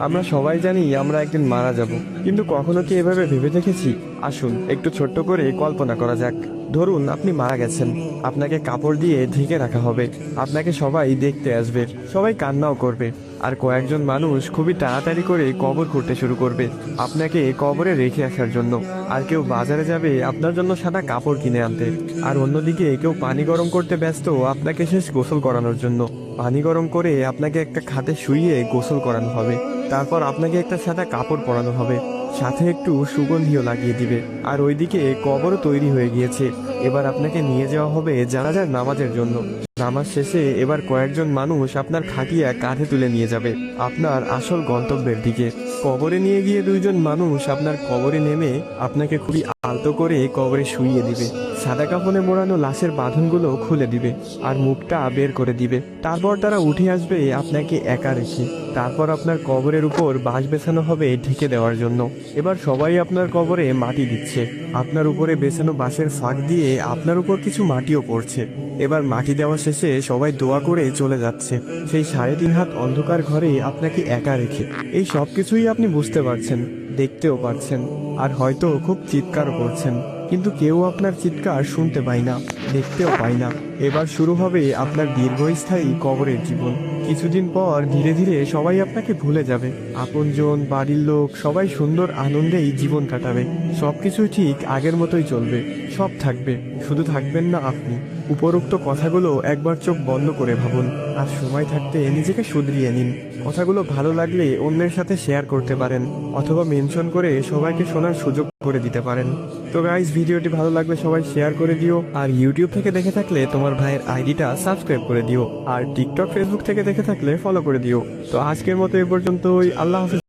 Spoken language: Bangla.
আমরা সবাই জানি আমরা একদিন মারা যাব, কিন্তু কখনো কি এভাবে ভেবে দেখেছি? আসুন একটু ছোট্ট করে কল্পনা করা যাক। ধরুন আপনি মারা গেছেন, আপনাকে কাপড় দিয়ে ঢেকে রাখা হবে, আপনাকে সবাই দেখতে আসবে, সবাই কান্নাও করবে, আর কয়েকজন মানুষ খুবই তাড়াতাড়ি করে কবর খুঁড়তে শুরু করবে আপনাকে কবরে রেখে আসার জন্য। আর কেউ বাজারে যাবে আপনার জন্য সাদা কাপড় কিনে আনতে, আর অন্যদিকে কেউ পানি গরম করতে ব্যস্ত আপনাকে শেষ গোসল করানোর জন্য। পানি গরম করে আপনাকে একটা খাটে শুইয়ে গোসল করানো হবে, তারপর আপনাকে একটা সাদা কাপড় পরানো হবে, সাথে একটু সুগন্ধিও লাগিয়ে দিবে। আর ওইদিকে কবরও তৈরি হয়ে গিয়েছে, এবার আপনাকে নিয়ে যাওয়া হবে জানাজার নামাজের জন্য। নামাজ শেষে এবার কয়েকজন মানুষ আপনার খাটিয়া কাঁধে তুলে নিয়ে যাবে আপনার আসল গন্তব্যের দিকে। কবরে নিয়ে গিয়ে দুইজন মানুষ আপনার কবরে নেমে আপনাকে খুবই আলতো করে কবরে শুইয়ে দিবে, সাদা কাফনে মোড়ানো লাশের বাঁধনগুলো খুলে দিবে আর মুখটা বের করে দিবে। তারপর তারা উঠে আসবে আপনাকে একা রেখে, তারপর আপনার কবরের উপর বাঁশ বেছানো হবে ঢেকে দেওয়ার জন্য। এবার সবাই আপনার কবরে মাটি দিচ্ছে, আপনার উপরে বেছানো বাঁশের ফাঁক দিয়ে আপনার উপর কিছু মাটিও পড়ছে। এবার মাটি দেওয়া শেষে সবাই দোয়া করে চলে যাচ্ছে সেই 3.5 হাত অন্ধকার ঘরে আপনাকে একা রেখে। এই সব কিছুই আপনি বুঝতে পারছেন, দেখতেও পাচ্ছেন, আর হয়তো খুব চিৎকারও করছেন, কিন্তু কেউ আপনার চিৎকার শুনতে পায় না, দেখতেও পায় না। এবার শুরু হবে আপনার দীর্ঘস্থায়ী কবরের জীবন। কিছুদিন পর ধীরে ধীরে সবাই আপনাকে ভুলে যাবে, আপনজন, বাড়ির লোক সবাই সুন্দর আনন্দেই জীবন কাটাবে। সবকিছু ঠিক আগের মতোই চলবে, সব থাকবে, শুধু থাকবেন না আপনি। উপরোক্ত কথাগুলো একবার চোখ বন্ধ করে ভাবুন, আর সময় থাকতে নিজেকে শুধরিয়ে নিন। কথাগুলো ভালো লাগলে অন্যের সাথে শেয়ার করতে পারেন, অথবা মেনশন করে সবাইকে শোনার সুযোগ করে দিতে পারেন। তো গাইস, ভিডিওটি ভালো লাগলে সবাই শেয়ার করে দিও, আর ইউটিউব থেকে দেখে থাকলে তোমার ভাইয়ের আইডিটা সাবস্ক্রাইব করে দিও, আর টিকটক ফেসবুক থেকে দেখে থাকলে ফলো করে দিও। তো আজকের মতো এ পর্যন্তই, আল্লাহ হাফেজ।